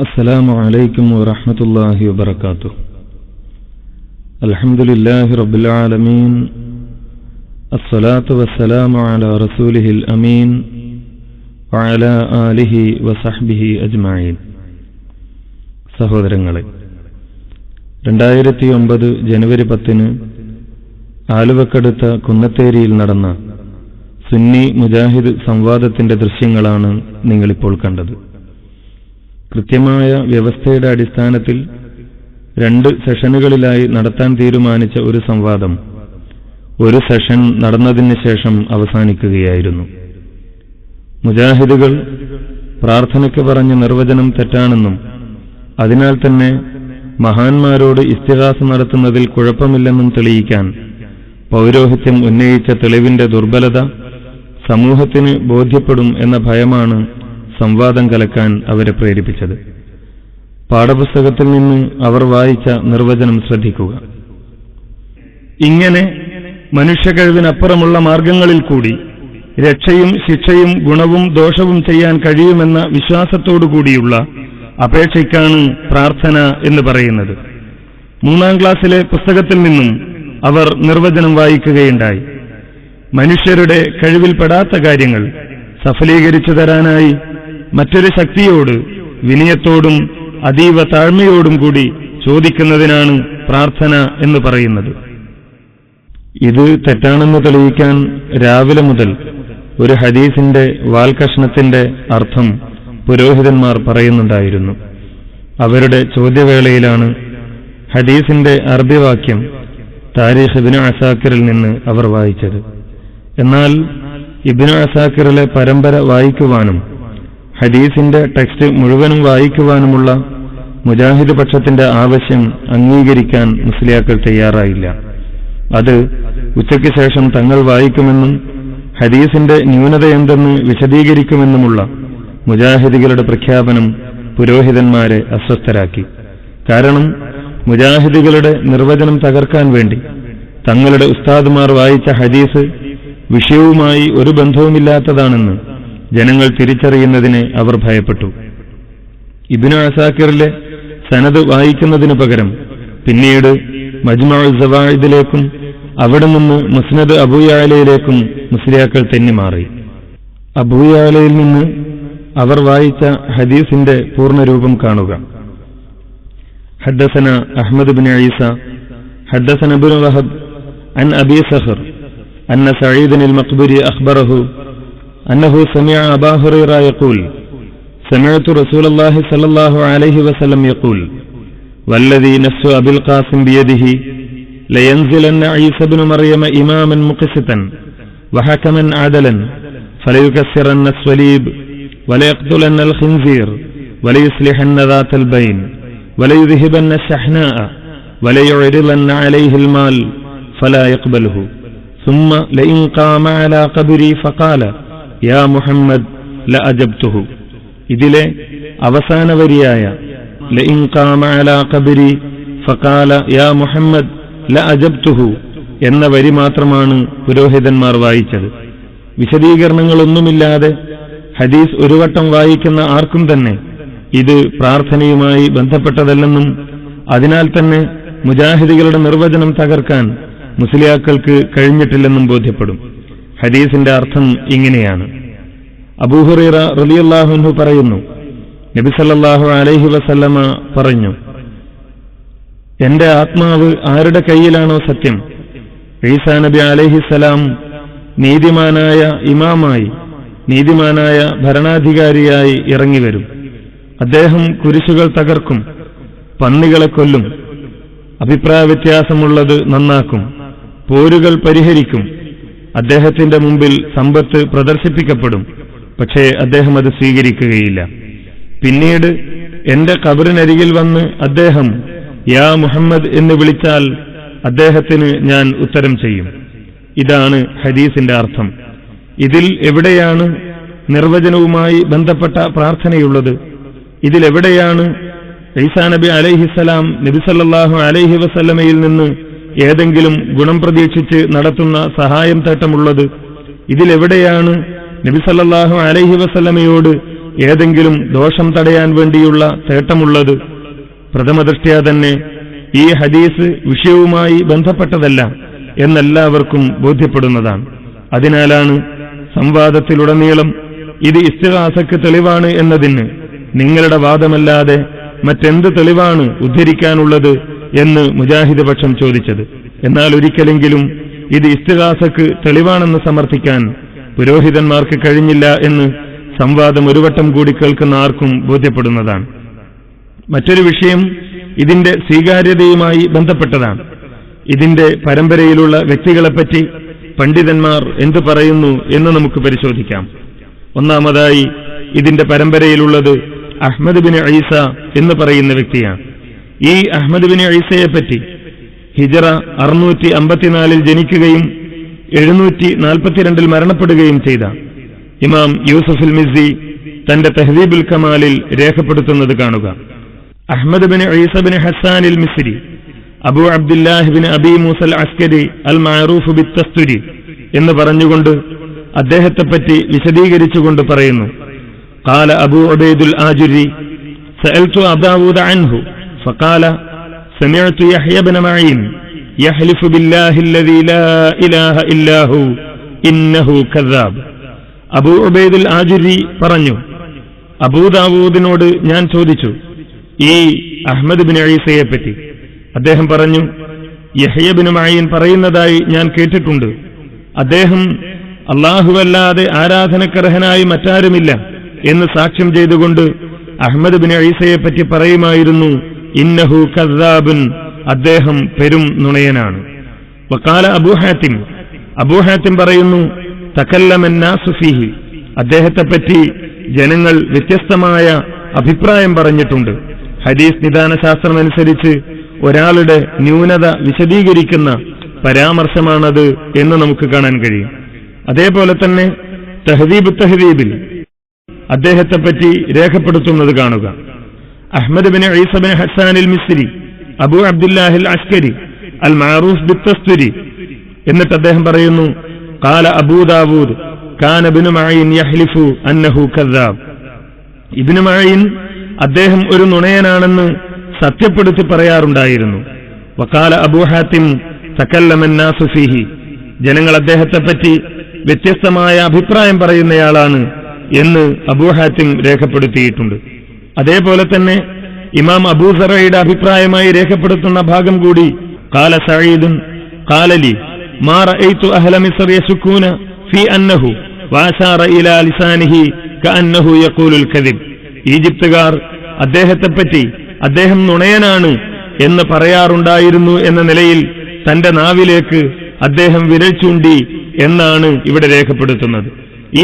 السلام عليكم ورحمة الله وبركاته. الحمد لله رب العالمين. الصلاة والسلام على رسوله الأمين وعلى آله وصحبه أجمعين. സഹോദരങ്ങളെ, 2009 ജനുവരി 10 ആലുവക്കടുത്ത കുന്നത്തേരിയിൽ നടന്ന സുന്നി മുജാഹിദ് സംവാദത്തിന്റെ ദൃശ്യങ്ങളാണ് നിങ്ങളിപ്പോൾ കണ്ടത്. കൃത്യമായ വ്യവസ്ഥയുടെ അടിസ്ഥാനത്തിൽ 2 സെഷനുകളിലായി നടത്താൻ തീരുമാനിച്ച ഒരു സംവാദം ഒരു സെഷൻ നടന്നതിന് ശേഷം അവസാനിക്കുകയായിരുന്നു. മുജാഹിദുകൾ പ്രാർത്ഥനയ്ക്ക് പറഞ്ഞ നിർവചനം തെറ്റാണെന്നും അതിനാൽ തന്നെ മഹാന്മാരോട് ഇസ്തിഗാസ നടത്തുന്നതിൽ കുഴപ്പമില്ലെന്നും തെളിയിക്കാൻ പൗരോഹിത്യം ഉന്നയിച്ച തെളിവിന്റെ ദുർബലത സമൂഹത്തിന് ബോധ്യപ്പെടും എന്ന ഭയമാണ് സംവാദം കലക്കാൻ അവരെ പ്രേരിപ്പിച്ചത്. പാഠപുസ്തകത്തിൽ നിന്ന് അവർ വായിച്ച നിർവചനം ശ്രദ്ധിക്കുക. ഇങ്ങനെ മനുഷ്യകഴിവിനപ്പുറമുള്ള മാർഗങ്ങളിൽ കൂടി രക്ഷയും ശിക്ഷയും ഗുണവും ദോഷവും ചെയ്യാൻ കഴിയുമെന്ന വിശ്വാസത്തോടുകൂടിയുള്ള അപേക്ഷയ്ക്കാണ് പ്രാർത്ഥന എന്ന് പറയുന്നത്. 3ാം ക്ലാസ്സിലെ പുസ്തകത്തിൽ നിന്നും അവർ നിർവചനം വായിക്കുകയുണ്ടായി. മനുഷ്യരുടെ കഴിവിൽപ്പെടാത്ത കാര്യങ്ങൾ സഫലീകരിച്ചു തരാനായി മറ്റൊരു ശക്തിയോട് വിനയത്തോടും അതീവ താഴ്മയോടും കൂടി ചോദിക്കുന്നതിനാണ് പ്രാർത്ഥന എന്ന് പറയുന്നത്. ഇത് തെറ്റാണെന്ന് തെളിയിക്കാൻ രാവിലെ മുതൽ ഒരു ഹദീസിന്റെ വാൽകഷ്ണത്തിന്റെ അർത്ഥം പുരോഹിതന്മാർ പറയുന്നുണ്ടായിരുന്നു. അവരുടെ ചോദ്യവേളയിലാണ് ഹദീസിന്റെ അറബി വാക്യം താരീഖ് ഇബ്നു അസാക്കിറിൽ നിന്ന് അവർ വായിച്ചത്. എന്നാൽ ഇബ്നു അസാക്കിറിലെ പരമ്പര വായിക്കുവാനും ഹദീസിന്റെ ടെക്സ്റ്റ് മുഴുവനും വായിക്കുവാനുമുള്ള മുജാഹിദ് പക്ഷത്തിന്റെ ആവശ്യം അംഗീകരിക്കാൻ മുസ്ലിയാക്കൾ തയ്യാറായില്ല. അത് ഉച്ചയ്ക്ക് ശേഷം തങ്ങൾ വായിക്കുമെന്നും ഹദീസിന്റെ ന്യൂനതയെന്തെന്ന് വിശദീകരിക്കുമെന്നുമുള്ള മുജാഹിദികളുടെ പ്രഖ്യാപനം പുരോഹിതന്മാരെ അസ്വസ്ഥരാക്കി. കാരണം മുജാഹിദികളുടെ നിർവചനം തകർക്കാൻ വേണ്ടി തങ്ങളുടെ ഉസ്താദുമാർ വായിച്ച ഹദീസ് വിഷയവുമായി ഒരു ബന്ധവുമില്ലാത്തതാണെന്ന് ജനങ്ങൾ തിരിച്ചറിയുന്നതിന് അവർ ഭയപ്പെട്ടു. ഇബ്നു അസാക്കിറിലെ സനദ് വായിക്കുന്നതിനു പകരം പിന്നീട് മജ്മഉ സവാഇദിലേക്കും അവിടെ നിന്ന് മുസ്നദ് അബൂയഅലയിലേക്കും മുസ്ലിയാക്കൾ തെന്നിമാറി. അബൂയഅലയിൽ നിന്ന് അവർ വായിച്ച ഹദീസിന്റെ പൂർണ്ണരൂപം കാണുക. ഹദ്ദസന അഹ്മദ് ബിൻ ഈസ ഹദ്ദസന ഇബ്നു വഹബ് അൻ അബീ സഖർ അന്ന സഈദ് അൽ-മഖ്ബുരി അഖ്ബറഹു അന്നഹു സമിഅ അബാ ഹുറൈറ യഖൂൽ സമിഅതു റസൂലല്ലാഹി സ്വല്ലല്ലാഹു അലൈഹി വസല്ലം യഖൂൽ വല്ലദീ നഫ്സു അബിൽ ഖാസിം ബിയദിഹി ലയൻസിലന്ന ഈസ ഇബ്നു മർയമ ഇമാമൻ മുഖ്സിതൻ വഹകമൻ അദലൻ ഫലയുകസ്സിറന്ന സ്വലീബ് വലയഖ്തുലന്ന അൽ-ഖിൻസീർ വലയുസ്ലിഹന്ന ദാതൽ ബൈൻ വലയുദ്ഹിബന്ന അശഹ്നാഅ വലയുഅരിലന്ന അലൈഹി അൽ-മാൽ ഫലാ യഖ്ബലുഹു ثم لئن قام على قبري فقال يا محمد لأجبته. ഇതിലെ അവസാന വരിയായ لئن قام على قبري فقال يا محمد لأجبته എന്ന വരി മാത്രമാണ് പുരോഹിതന്മാർ വായിച്ചത്. വിശദീകരണങ്ങളൊന്നുമില്ലാതെ ഹദീസ് ഒരു വട്ടം വായിക്കുന്ന ആർക്കും തന്നെ ഇത് പ്രാർത്ഥനയുമായി ബന്ധപ്പെട്ടതല്ലെന്നും അതിനാൽ തന്നെ മുജാഹിദികളുടെ നിർവചനം തകർക്കാൻ മുസ്ലിയാക്കൾക്ക് കഴിഞ്ഞിട്ടില്ലെന്നും ബോധ്യപ്പെടും. ഹദീസിന്റെ അർത്ഥം ഇങ്ങനെയാണ്. അബൂ ഹുറൈറ റളിയല്ലാഹു അൻഹു പറയുന്നു, നബി സല്ലല്ലാഹു അലൈഹി വസല്ലമ പറഞ്ഞു, എന്റെ ആത്മാവ് ആരുടെ കയ്യിലാണോ സത്യം, ഈസാ നബി അലൈഹിസ്സലാം നീതിമാനായ ഇമാമായി, നീതിമാനായ ഭരണാധികാരിയായി ഇറങ്ങിവരും. അദ്ദേഹം കുരിശുകൾ തകർക്കും, പന്നികളെ കൊല്ലും, അഭിപ്രായ വ്യത്യാസമുള്ളത് നന്നാക്കും, പോരുകൾ പരിഹരിക്കും. അദ്ദേഹത്തിന്റെ മുമ്പിൽ സമ്പത്ത് പ്രദർശിപ്പിക്കപ്പെടും, പക്ഷേ അദ്ദേഹം അത് സ്വീകരിക്കുകയില്ല. പിന്നീട് എന്റെ ഖബറിനരികിൽ വന്ന് അദ്ദേഹം യാ മുഹമ്മദ് എന്ന് വിളിച്ചാൽ അദ്ദേഹത്തിന് ഞാൻ ഉത്തരം ചെയ്യും. ഇതാണ് ഹദീസിന്റെ അർത്ഥം. ഇതിൽ എവിടെയാണ് നിർവചനവുമായി ബന്ധപ്പെട്ട പ്രാർത്ഥനയുള്ളത്? ഇതിലെവിടെയാണ് ഈസാ നബി അലൈഹിസ്സലാം നബി സല്ലല്ലാഹു അലൈഹി വസല്ലമയിൽ നിന്ന് ഏതെങ്കിലും ഗുണം പ്രതീക്ഷിച്ച് നടത്തുന്ന സഹായം തേട്ടമുള്ളത്? ഇതിലെവിടെയാണ് നബി സല്ലല്ലാഹു അലൈഹി വസല്ലമയോട് ഏതെങ്കിലും ദോഷം തടയാൻ വേണ്ടിയുള്ള തേട്ടമുള്ളത്? പ്രഥമദൃഷ്ട്യാ തന്നെ ഈ ഹദീസ് വിഷയവുമായി ബന്ധപ്പെട്ടതല്ല എന്നെല്ലാവർക്കും ബോധ്യപ്പെടുന്നതാണ്. അതിനാലാണ് സംവാദത്തിലുടനീളം ഇത് ഇസ്തിഗാസക്ക് തെളിവാണ് എന്നതിന് നിങ്ങളുടെ വാദമല്ലാതെ മറ്റെന്ത് തെളിവാണ് ഉദ്ധരിക്കാനുള്ളത് എന്ന് മുജാഹിദ് പക്ഷം ചോദിച്ചത്. എന്നാൽ ഒരിക്കലെങ്കിലും ഇത് ഇസ്തിഗാസക്ക് തെളിവാണെന്ന് സമർത്ഥിക്കാൻ പുരോഹിതന്മാർക്ക് കഴിഞ്ഞില്ല എന്ന് സംവാദം ഒരു വട്ടം കൂടി കേൾക്കുന്ന ആർക്കും ബോധ്യപ്പെടുന്നതാണ്. മറ്റൊരു വിഷയം ഇതിന്റെ സ്വീകാര്യതയുമായി ബന്ധപ്പെട്ടതാണ്. ഇതിന്റെ പരമ്പരയിലുള്ള വ്യക്തികളെപ്പറ്റി പണ്ഡിതന്മാർ എന്തു പറയുന്നു എന്ന് നമുക്ക് പരിശോധിക്കാം. ഒന്നാമതായി ഇതിന്റെ പരമ്പരയിലുള്ളത് അഹ്മദ് ബിൻ ഈസ എന്ന് പറയുന്ന വ്യക്തിയാണ്. ഈ അഹ്മദ് ബിൻ ഈസയെപ്പറ്റി ഹിജറ 654 ജനിക്കുകയും 742 മരണപ്പെടുകയും ചെയ്ത ഇമാം യൂസുഫുൽ മിസ്സി തന്റെ തഹ്ദീബുൽ കമാലിൽ രേഖപ്പെടുത്തുന്നത് കാണുക. അഹ്മദ് ബിൻ ഈസ ബിൻ ഹസ്സാനിൽ Misri Abu Abdullah bin Abi മൂസൽ അസ്കരി അൽ മഅറൂഫ് ബിത്തസ്തുരി എന്ന് പറഞ്ഞുകൊണ്ട് അദ്ദേഹത്തെപ്പറ്റി വിശദീകരിച്ചുകൊണ്ട് പറയുന്നു: ഖാല അബൂ ഉബൈദുൽ ആജുരി സഅൽതു അബൂദ അൻഹു ഫഖാല സമിഅതു യഹ്യ ബിൻ മഈൻ യഹ്ലിഫു ബില്ലാഹി അല്ലദീ ലാ ഇലാഹ ഇല്ലാഹു ഇന്നഹു കദ്ദാബ്. അബൂ ഉബൈദുൽ ആജുരി പറഞ്ഞു, അബൂ ദാവൂദിനോട് ഞാൻ ചോദിച്ചു ഈ അഹ്മദ് ബിൻ ഈസയെപ്പറ്റി. അദ്ദേഹം പറഞ്ഞു, യഹ്യ ബിൻ മഈൻ പറയുന്നതായി ഞാൻ കേട്ടിട്ടുണ്ട്. അദ്ദേഹം അല്ലാഹുവല്ലാതെ ആരാധനക്കർഹനായി മറ്റാരുമില്ല എന്ന് സാക്ഷ്യം ചെയ്തുകൊണ്ട് അഹ്മദ് ബിൻ ഈസയെപ്പറ്റി പറയുമായിരുന്നു, ഇന്നഹു കദ്ദാബുൻ, അദ്ദേഹം പെരും നുണയനാണ്. വഖാല അബൂ ഹാത്തിം പറയുന്നു, തകല്ലമൻ നാസു ഫീഹി, അദ്ദേഹത്തെപ്പറ്റി ജനങ്ങൾ വ്യത്യസ്തമായ അഭിപ്രായം പറഞ്ഞിട്ടുണ്ട്. ഹദീസ് നിദാനശാസ്ത്രമനുസരിച്ച് ഒരാളുടെ ന്യൂനത വിശദീകരിക്കുന്ന പരാമർശമാണത് എന്ന് നമുക്ക് കാണാൻ കഴിയും. അതേപോലെ തന്നെ തഹ്ദീബിൽ അദ്ദേഹത്തെപ്പറ്റി രേഖപ്പെടുത്തുന്നത് കാണുക. അഹ്മദ് ബിൻ ഈസ ബിൻ ഹസ്സാനിൽ മിസ്രി അബൂ അബ്ദുല്ലാഹിൽ അസ്കരി അൽ മഅറൂഫ് ബിത്തസ്തുരി. എന്നിട്ട് അദ്ദേഹം പറയുന്നു, ഖാല അബൂ ദാവൂദ് കാന ഇബ്നു മഈൻ യഹ്ലിഫു അന്നഹു കദ്ദാബ്. ഇബ്നു മഈൻ അദ്ദേഹം ഒരു നുണയനാണെന്ന് സത്യപ്പെടുത്തി പറയാറുണ്ടായിരുന്നു. വഖാല അബൂ ഹാത്തിം തകല്ലമൻ നാസു ഫീഹി, ജനങ്ങൾ അദ്ദേഹത്തെപ്പറ്റി വ്യത്യസ്തമായ അഭിപ്രായം പറയുന്നയാളാണ് എന്ന് അബൂ ഹാത്തിം രേഖപ്പെടുത്തിയിട്ടുണ്ട്. അതേപോലെ തന്നെ ഇമാം അബൂ സറയുടെ അഭിപ്രായമായി രേഖപ്പെടുത്തുന്ന ഭാഗം കൂടി, ഖാല സഈദുൻ ഖാല ലി മാ റഅയ്തു അഹ്ല മിസ്ർ യശുക്കൂന ഫീ അന്നഹു വഅശാറ ഇലാ ലിസാനിഹി കഅന്നഹു യഖൂലുൽ കദിബ്. ഈജിപ്തുകാർ അദ്ദേഹത്തെപ്പറ്റി അദ്ദേഹം നുണയനാണ് എന്ന് പറയാറുണ്ടായിരുന്നു എന്ന നിലയിൽ തന്റെ നാവിലേക്ക് അദ്ദേഹം വിരൽ ചൂണ്ടി എന്നാണ് ഇവിടെ രേഖപ്പെടുത്തുന്നത്.